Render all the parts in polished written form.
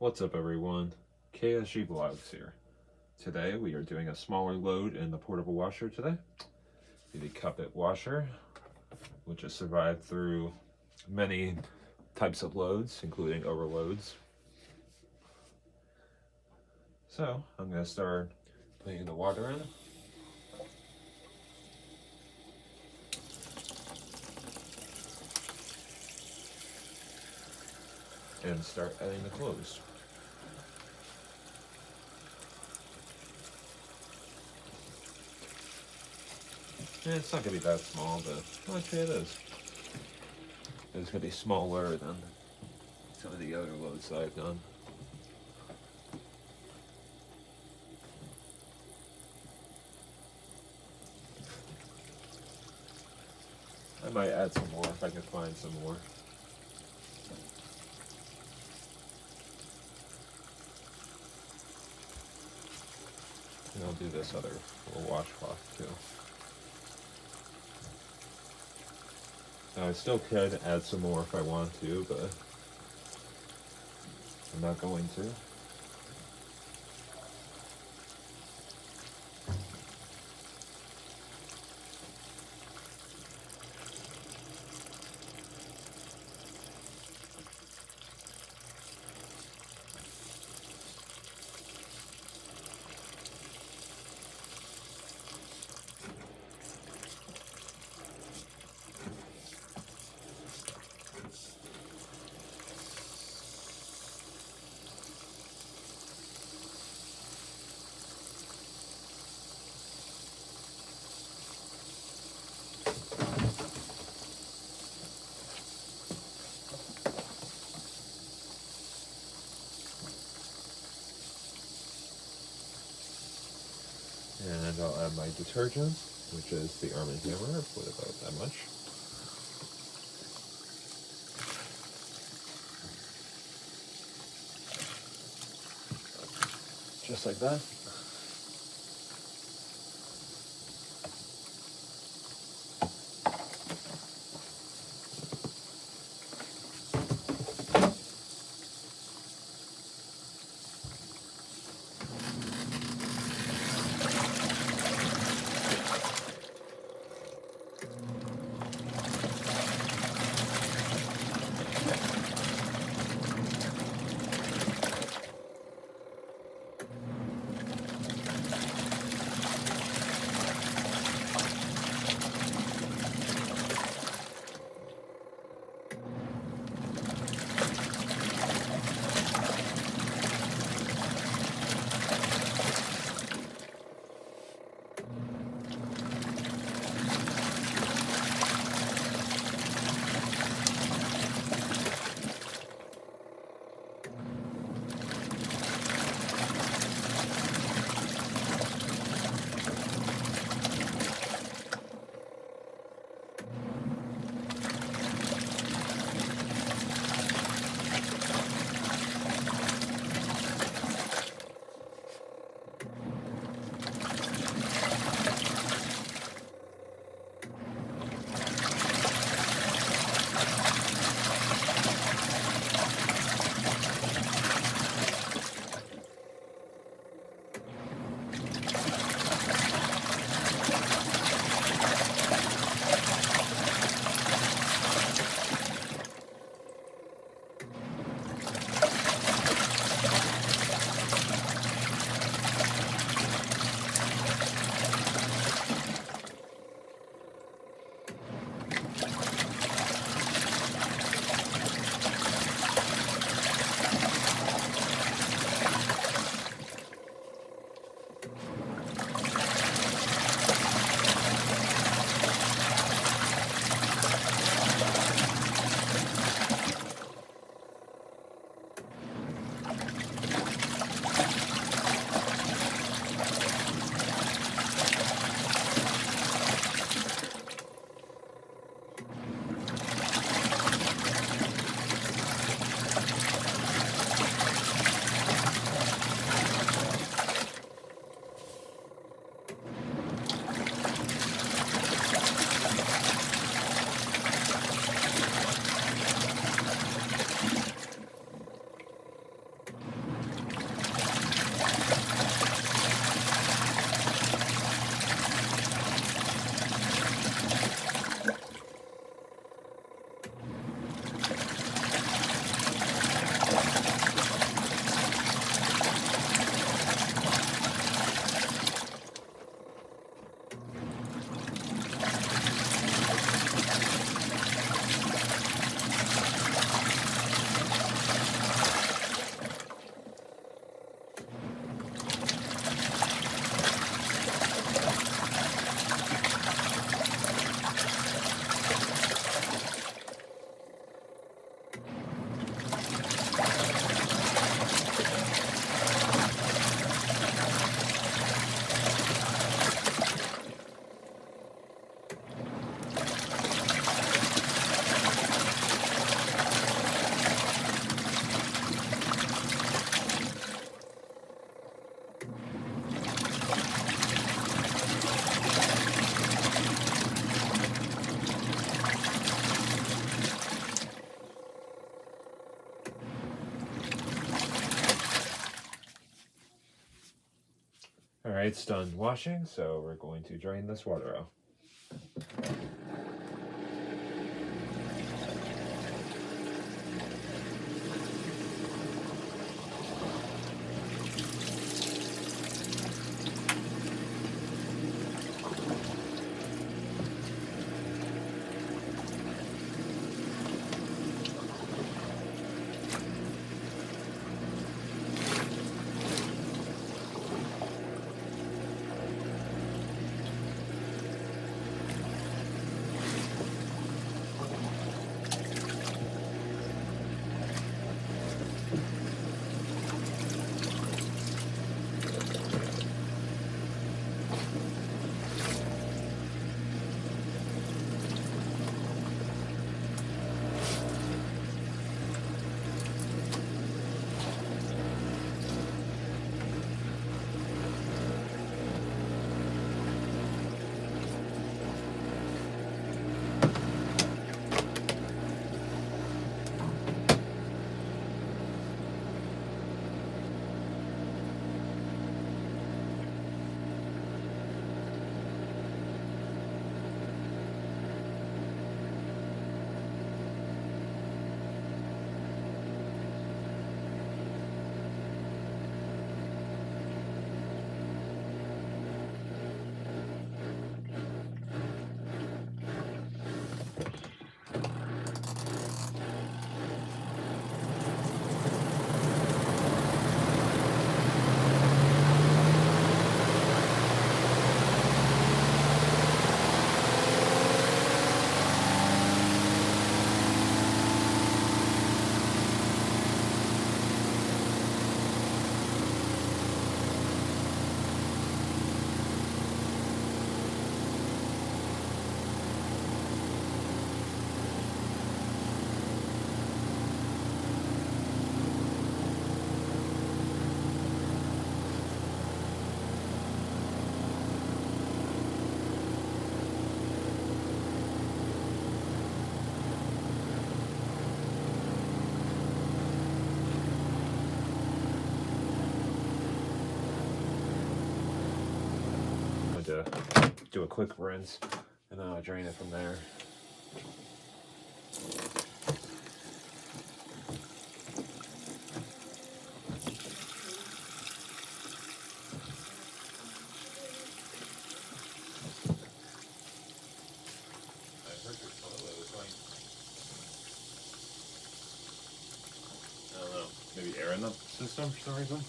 What's up everyone, KSG Vlogs here. Today we are doing a smaller load in the portable washer today. The Cuppet washer, which has survived through many types of loads, including overloads. So I'm going to start putting the water in. And start adding the clothes. Yeah, it's not going to be that small, but actually it is. It's going to be smaller than some of the other loads that I've done. I might add some more if I can find some more. And I'll do this other little washcloth too. Now I still could add some more if I want to, but I'm not going to. And I'll add my detergent, which is the Arm & Hammer. Put about that much. Just like that. Alright, it's done washing, so we're going to drain this water out. To do a quick rinse, and then I'll drain it from there. I don't know, maybe air in the system for some reason.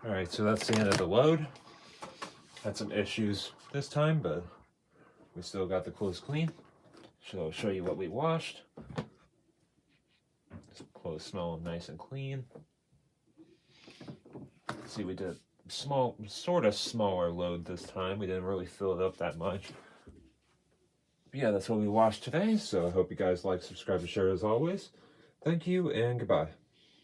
Alright, so that's the end of the load. Had some issues this time, but we still got the clothes clean. So I'll show you what we washed. This clothes smell nice and clean. See, we did a sort of smaller load this time. We didn't really fill it up that much. But yeah, that's what we washed today. So I hope you guys like, subscribe, and share as always. Thank you, and goodbye.